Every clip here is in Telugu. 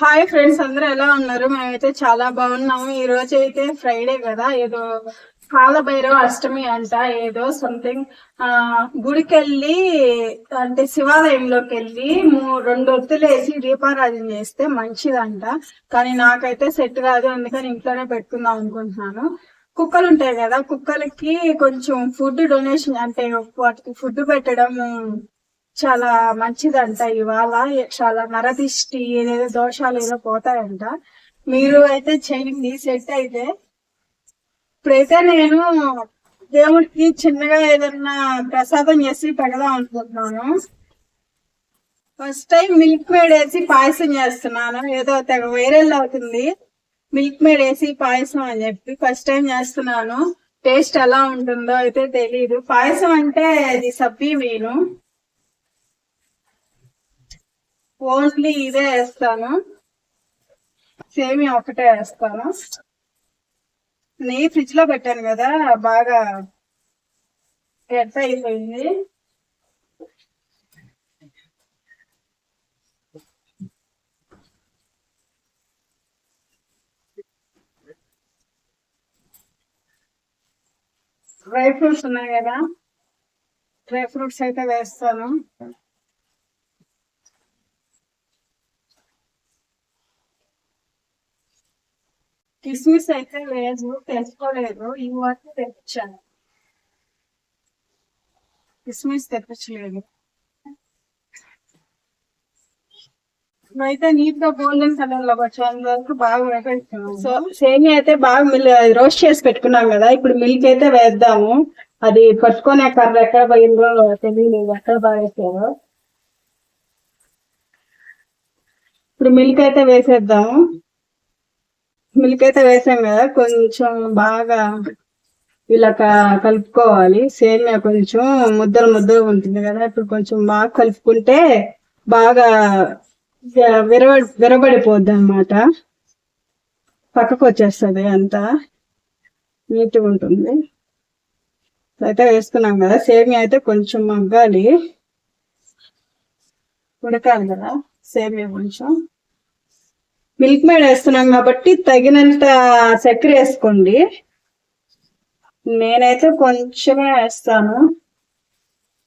హాయ్ ఫ్రెండ్స్, అందరూ ఎలా ఉన్నారు? మేమైతే చాలా బాగున్నాము. ఈ రోజు అయితే ఫ్రైడే కదా, ఏదో కాలభైరవ అష్టమి అంట, ఏదో సంథింగ్ గుడికెళ్ళి అంటే శివాలయంలోకి వెళ్ళి రెండు ఒత్తులు వేసి దీపారాధన చేస్తే మంచిదంట. కానీ నాకైతే సెట్ కాదు, అందుకని ఇంట్లోనే పెట్టుకుందాం అనుకుంటున్నాను. కుక్కలు ఉంటాయి కదా, కుక్కలకి కొంచెం ఫుడ్ డొనేషన్ అంటే వాటికి ఫుడ్ పెట్టడం చాలా మంచిదంట. ఇవాళ చాలా నరదిష్టి ఏదేదో దోషాలు ఏదో పోతాయంట. మీరు అయితే చేయండి సెట్ అయితే. ఇప్పుడైతే నేను దేవుడికి చిన్నగా ఏదన్నా ప్రసాదం చేసి పెడదాం అనుకుంటున్నాను. ఫస్ట్ టైం మిల్క్ మేడ్ వేసి పాయసం చేస్తున్నాను. ఏదో తెగ వైరల్ అవుతుంది మిల్క్ మేడ్ వేసి పాయసం అని చెప్పి. ఫస్ట్ టైం చేస్తున్నాను. టేస్ట్ ఎలా ఉంటుందో అయితే తెలీదు. పాయసం అంటే అది సబ్బీ మీను, ఓన్లీ ఇదే వేస్తాను. సేమియా ఒకటే వేస్తాను. నెయ్యి ఫ్రిడ్జ్ లో పెట్టాను కదా, బాగా ఎట్ట అయిపోయింది. డ్రై ఫ్రూట్స్ ఉన్నాయి కదా, డ్రై ఫ్రూట్స్ అయితే వేస్తాను. కిస్మిస్ అయితే లేదు, తెచ్చుకోలేదు. ఈ వాటి తెచ్చాను, కిస్మిస్ తెప్పించలేదు. అయితే నీట్ గా గోల్డెన్ కలర్ లో వచ్చేంత వరకు బాగా వేగెట్టుకున్నాం. సో సేమియా అయితే బాగా రోస్ట్ చేసి పెట్టుకున్నాం కదా, ఇప్పుడు మిల్క్ అయితే వేద్దాము. అది పట్టుకునే కర్ర ఎక్కడ పోయిందో తెలియలేదు, ఎక్కడ బాగేసారో. ఇప్పుడు మిల్క్ అయితే వేసేద్దాము. మిల్క్ అయితే వేసాం కదా, కొంచెం బాగా ఇలా కలుపుకోవాలి. సేమియా కొంచెం ముద్దలు ముద్దలు ఉంటుంది కదా, ఇప్పుడు కొంచెం బాగా కలుపుకుంటే బాగా విరవ విరబడిపోద్ది అనమాట. పక్కకు వచ్చేస్తుంది, అంతా నీట్గా ఉంటుంది. అయితే వేసుకున్నాం కదా, సేమియా అయితే కొంచెం మగ్గాలి, ఉడకాలి కదా సేమియా. కొంచెం మిల్క్ మేడ్ వేస్తున్నాం కాబట్టి తగినంత చక్కెర వేసుకోండి. నేనైతే కొంచెమే వేస్తాను.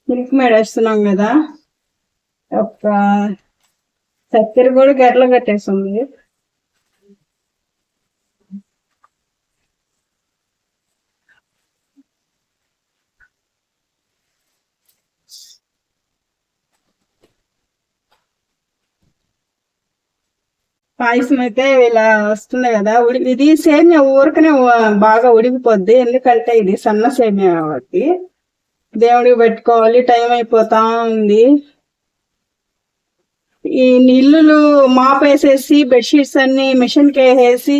మిల్క్ మేడ్ వేస్తున్నాం కదా, ఒక చక్కెర కూడా గట్ల కట్టేస్తుంది. పాయసం అయితే ఇలా వస్తుంది కదా, ఇది సేమియా ఊరికనే బాగా ఉడికిపోద్ది, ఎందుకంటే ఇది సన్న సేమియా కాబట్టి. దేవుడికి పెట్టుకోవాలి, టైం అయిపోతా ఉంది. ఈ ఇల్లులు మాపేసేసి బెడ్షీట్స్ అన్ని మిషన్ కి వేసేసి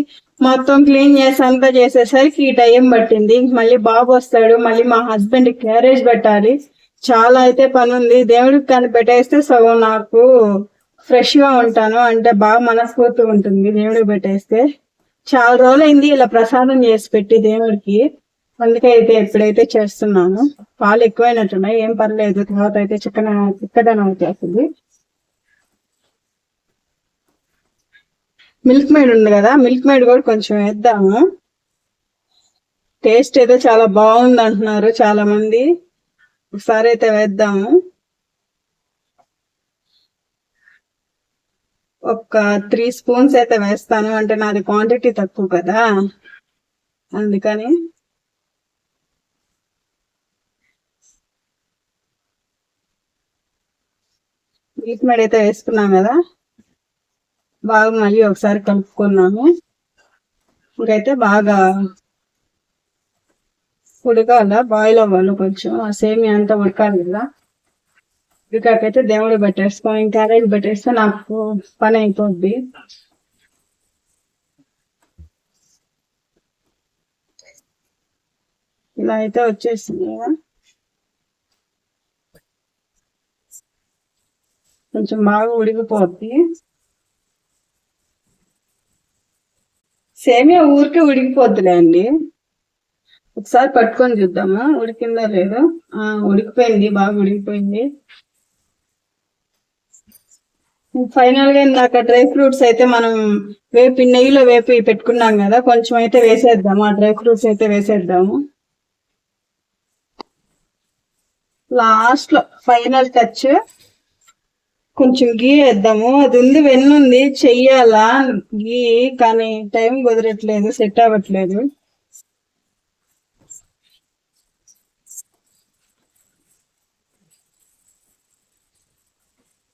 మొత్తం క్లీన్ చేసి అంతా చేసేసరికి ఈ టైం పట్టింది. మళ్ళీ బాబు వస్తాడు, మళ్ళీ మా హస్బెండ్ క్యారేజ్ పెట్టాలి, చాలా అయితే పని ఉంది. దేవుడికి కానీ పెట్టేస్తే సగం నాకు ఫ్రెష్ గా ఉంటాను, అంటే బాగా మనస్ఫూర్తిగా ఉంటుంది దేవుడికి పెట్టేస్తే. చాలా రోజులైంది ఇలా ప్రసాదం చేసి పెట్టి దేవుడికి, అందుకే అయితే ఎప్పుడైతే చేస్తున్నాను. పాలు ఎక్కువైనట్టున్నాయి, ఏం పర్లేదు, తర్వాత అయితే చిక్కదనం వచ్చేస్తుంది. మిల్క్ మేడ్ ఉంది కదా, మిల్క్ మేడ్ కూడా కొంచెం వేద్దాము. టేస్ట్ ఏదో చాలా బాగుంది అంటున్నారు చాలా మంది, ఒకసారి అయితే వేద్దాము. ఒక 3 స్పూన్స్ అయితే వేస్తాను, అంటే నాది క్వాంటిటీ తక్కువ కదా, అందుకని. మిల్క్ మేడ్ అయితే వేసుకున్నాం కదా, బాగా మళ్ళీ ఒకసారి కలుపుకున్నాము. ఇంకైతే బాగా ఉడకాల, బాయిల్ అవ్వాలి కొంచెం, ఆ సేమియా అంతా ఉడకాలి కదా. ఉడికాకైతే దేవుడు పెట్టేసుకో, క్యారేజ్ పెట్టేస్తే నాకు పని అయిపోద్ది. ఇలా అయితే వచ్చేసింది కదా, కొంచెం బాగా ఉడికిపోద్ది. సేమియా ఊరికే ఉడికిపోద్దులే అండి, ఒకసారి పట్టుకొని చూద్దామా ఉడికిందో లేదో. ఉడికిపోయింది, బాగా ఉడికిపోయింది. ఫైనల్ గా ఇందాక డ్రై ఫ్రూట్స్ అయితే మనం నెయ్యిలో వేపి పెట్టుకున్నాం కదా, కొంచెం అయితే వేసేద్దాము. ఆ డ్రై ఫ్రూట్స్ అయితే వేసేద్దాము. లాస్ట్ లో ఫైనల్ టచ్ కొంచెం గీ వేద్దాము. అది ఉంది, వెన్నుంది, చెయ్యాలా గీ, కానీ టైం కుదరట్లేదు, సెట్ అవ్వట్లేదు.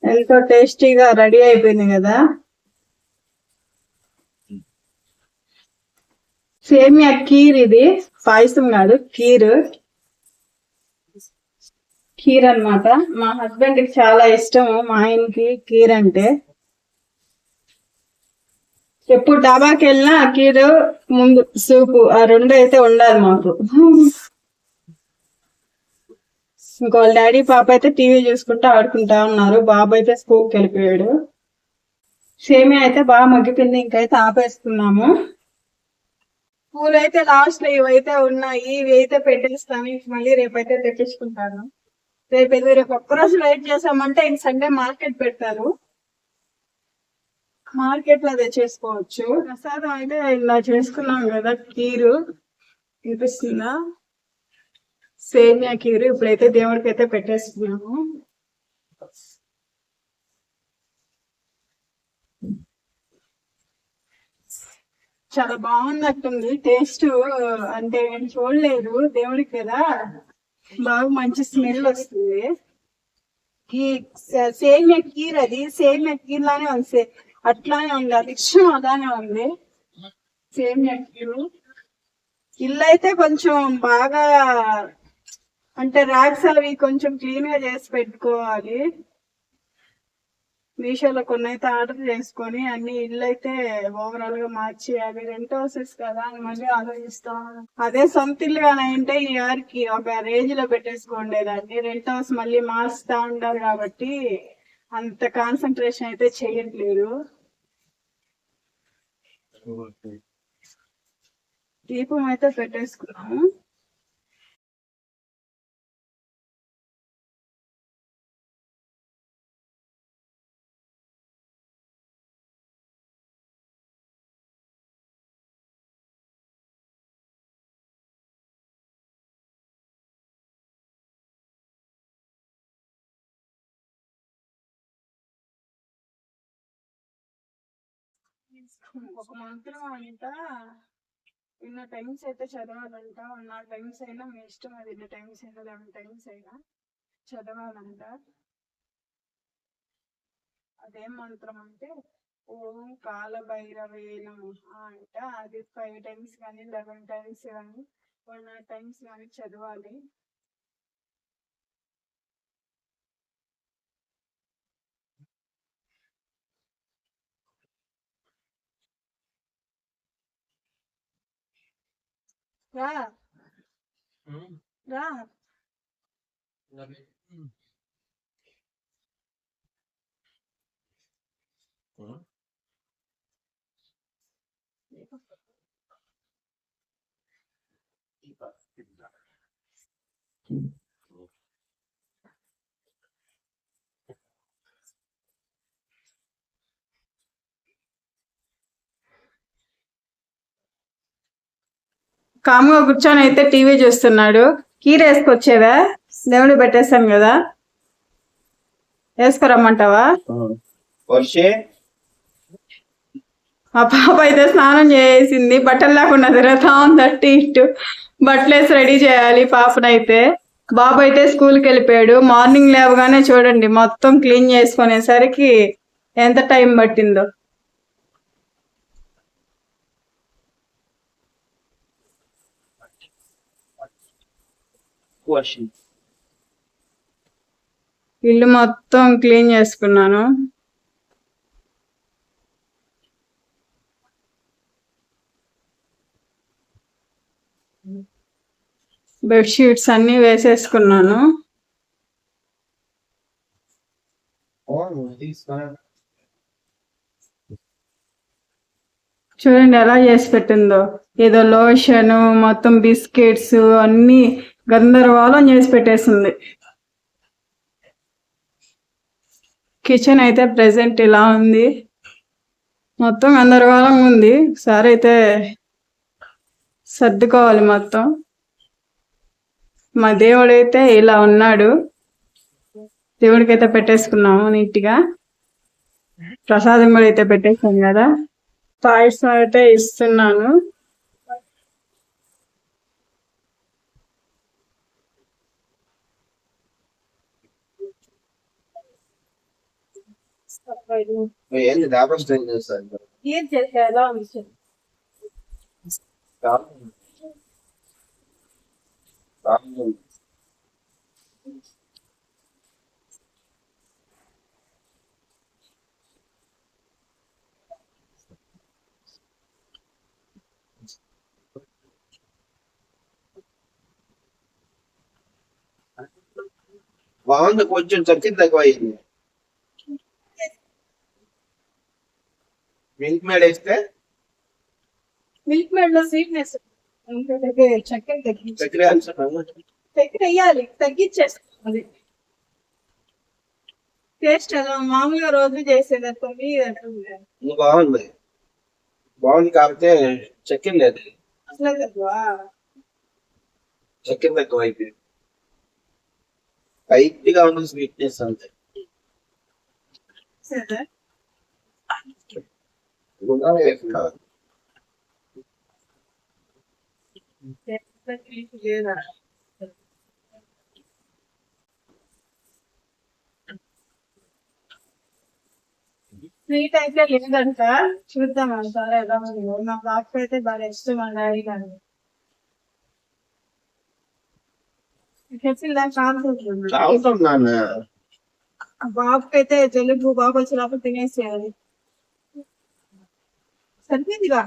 ఎంతో టేస్టీగా రెడీ అయిపోయింది కదా. సేమియా కీర్, ఇది పాయసం కాదు, కీర్ అన్నమాట. మా హస్బెండ్ కి చాలా ఇష్టము, మా ఆయనకి కీర్ అంటే. ఎప్పుడు డాబాకి వెళ్ళినా కీరు ముందు సూపు, ఆ రెండు అయితే ఉండాలి మాకు. ఇంకో డాడీ పాప అయితే టీవీ చూసుకుంటూ ఆడుకుంటా ఉన్నారు. బాబు అయితే స్కూల్కి వెళ్ళిపోయాడు. సేమియా అయితే బాగా మగ్గిపోయింది, ఇంకైతే ఆపేస్తున్నాము. పూలు అయితే లాస్ట్ లో ఇవైతే ఉన్నాయి, ఇవి అయితే పెట్టేస్తాను. మళ్ళీ రేపైతే తెప్పించుకుంటాను. రేపు ఒక్కరోజు వెయిట్ చేసామంటే ఇంక సండే మార్కెట్ పెడతారు, మార్కెట్ లో తెచ్చేసుకోవచ్చు. ప్రసాదం అయితే ఇలా చేసుకున్నాం కదా, కీరు వినిపిస్తుందా, సేమియా కీరు. ఇప్పుడైతే దేవుడికి అయితే పెట్టేసుకున్నాము. చాలా బాగున్నట్టుంది టేస్ట్, అంటే నేను చూడలేదు, దేవుడికి కదా బాగా మంచి స్మెల్ వస్తుంది. సేమియా కీర్, అది సేమియా కీర్ లానే ఉంది, అట్లానే ఉంది, అది ఇష్టం అలానే ఉంది సేమియా కీరు. ఇల్లు అయితే కొంచెం బాగా, అంటే ర్యాక్స్ అవి కొంచెం క్లీన్ గా చేసి పెట్టుకోవాలి. మీషోలో కొన్ని అయితే ఆర్డర్ చేసుకొని అన్ని ఇల్లు అయితే ఓవరాల్ గా మార్చి, అవి రెంట్ హౌసెస్ కదా అని మళ్ళీ ఆలోచిస్తాం. అదే సొంత ఇల్లు కానీ అంటే ఈ ఇయర్ కి ఒక రేంజ్ లో పెట్టేసుకోండేదాన్ని. రెంట్ హౌస్ మళ్ళీ మార్చుతా ఉండాలి కాబట్టి అంత కాన్సన్ట్రేషన్ అయితే చెయ్యట్లేదు. దీపం అయితే పెట్టేసుకున్నాము. ఒక మంత్రం అంట ఇన్న టైమ్స్ అయితే చదవాలంట. 1 టైమ్స్ అయినా మీ ఇష్టం, అది ఇన్న టైమ్స్ అయినా 11 టైమ్స్ అయినా చదవాలంట. అదేం మంత్రం అంటే ఓం కాలభైరవే నమః అంట. అది 5 టైమ్స్ కానీ 11 టైమ్స్ కానీ 1 టైమ్స్ కానీ చదవాలి. రా రా కాముగా కూర్చొని అయితే టీవీ చూస్తున్నాడు. కీర వేసుకొచ్చేదా, దేవుడికి పెట్టేస్తాం కదా, వేసుకురమ్మంటావా? మా పాప అయితే స్నానం చేసింది, బట్టలు లేకుండా తిరుగుతా ఉంది అట్టి ఇటు. బట్టలు వేసి రెడీ చేయాలి పాపనైతే. బాబు అయితే స్కూల్కి వెళ్ళిపోయాడు. మార్నింగ్ లేవగానే చూడండి మొత్తం క్లీన్ చేసుకునేసరికి ఎంత టైం పట్టిందో. ఇల్లు మొత్తం క్లీన్ చేసుకున్నాను. బెడ్షీట్స్ అన్ని వేసేసుకున్నాను. చూడండి ఎలా చేసి పెట్టిందో, ఏదో లోషన్, మొత్తం బిస్కెట్స్ అన్ని గందరగోళం చేసి పెట్టేసింది. కిచెన్ అయితే ప్రెసెంట్ ఇలా ఉంది, మొత్తం గందరగోళంగా ఉంది. ఒకసారి అయితే సర్దుకోవాలి మొత్తం. మా దేవుడైతే ఇలా ఉన్నాడు, దేవుడికైతే పెట్టేసుకున్నాము నీట్గా. ప్రసాదం కూడా అయితే పెట్టేసాను కదా, పాయసం అయితే ఇస్తున్నాను. ఏం చేసేలా బాగుంది, కొంచెం చక్కెర తక్కువ అయింది. మిల్క్ మేడ్ వేస్తే మిల్క్ మేడ్ లో స్వీట్నెస్ చక్కెర చక్కెర చక్కెర వేయాలి, తగ్గించేస్తుంది. టేస్ట్ ఎలా మామూలుగా రోజు చేసేది బాగుంది, బాగుంది కాకపోతే చక్కెర లేదు, అసలు చక్కెర తక్కువ అయిపోయింది. లైట్ గా ఉన్న స్వీట్నెస్ అంతే. స్వీట్ అయితే లేదంట, చూద్దాం అంటారా ఎలా ఉందో. నా బాబుకి అయితే బాగా ఇష్టం అన్నాడు కానీ బాబుకి అయితే జలుబు బాబు వచ్చినప్పుడు తినేసేయాలి. సరిపోయిందిగా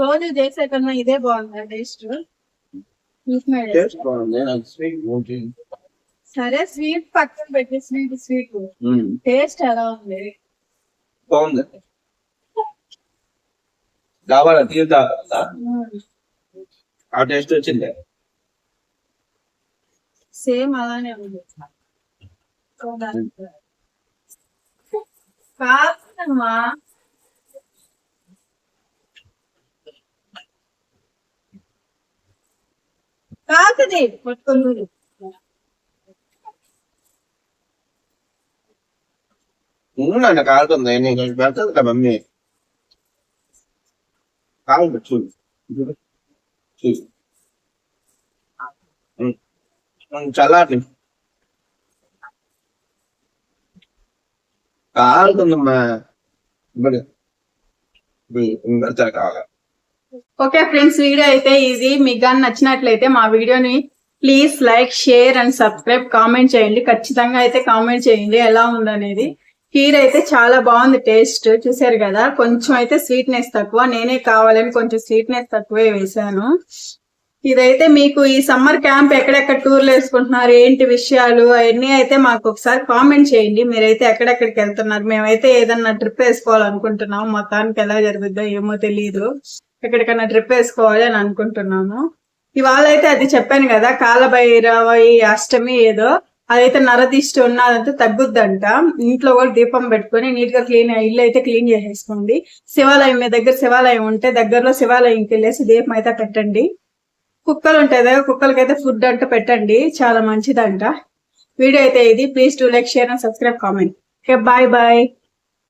రోజు చేసే కన్నా ఇదే బాగుంది టేస్ట్. సరే స్వీట్ పక్కన పెట్టి స్వీట్ టేస్ట్ ఎలా ఉంది? బాగుంది. కావాలా తీరుతా ఆ టేస్ట్ వచ్చింది, సేమ్ అలానే ఉంది. కాదమ్మా కాకది పట్టుకొని నన్ను కాలుతుంది, నేను పెడతాను కదా మమ్మీ. కాలు చూడు చూడు చల్లారి కాలుతుందమ్మా. కావాలి. ఓకే ఫ్రెండ్స్, వీడియో అయితే ఇది. మీకు కానీ నచ్చినట్లయితే మా వీడియోని please like, share and subscribe, comment చేయండి. ఖచ్చితంగా అయితే కామెంట్ చేయండి ఎలా ఉందనేది. కీర్ అయితే చాలా బాగుంది, టేస్ట్ చూసారు కదా. కొంచెం అయితే స్వీట్నెస్ తక్కువ, నేనే కావాలని కొంచెం స్వీట్నెస్ తక్కువే వేసాను. ఇదైతే మీకు ఈ సమ్మర్ క్యాంప్ ఎక్కడెక్కడ టూర్లు వేసుకుంటున్నారు, ఏంటి విషయాలు అవన్నీ అయితే మాకు ఒకసారి కామెంట్ చేయండి. మీరైతే ఎక్కడెక్కడికి వెళ్తున్నారు? మేమైతే ఏదన్నా ట్రిప్ వేసుకోవాలనుకుంటున్నాము, మొత్తానికి ఎలా జరుగుద్దో ఏమో తెలియదు. ఎక్కడికైనా ట్రిప్ వేసుకోవాలి అని అనుకుంటున్నాము. ఇవాళ అయితే అది చెప్పాను కదా, కాలభైరవి అష్టమి ఏదో, అదైతే నరదిష్టి ఉన్నదంతా తగ్గుద్దంట. ఇంట్లో కూడా దీపం పెట్టుకుని నీట్ గా ఇల్లు అయితే క్లీన్ చేసేసుకోండి. శివాలయం మీ దగ్గర శివాలయం ఉంటే దగ్గరలో శివాలయంకి వెళ్ళేసి దీపం అయితే పెట్టండి. కుక్కలు ఉంటాయి కదా, కుక్కలకైతే ఫుడ్ అంటే పెట్టండి, చాలా మంచిదంట. వీడియో అయితే ఇది. Please do like, share and subscribe, comment. Okay, bye bye.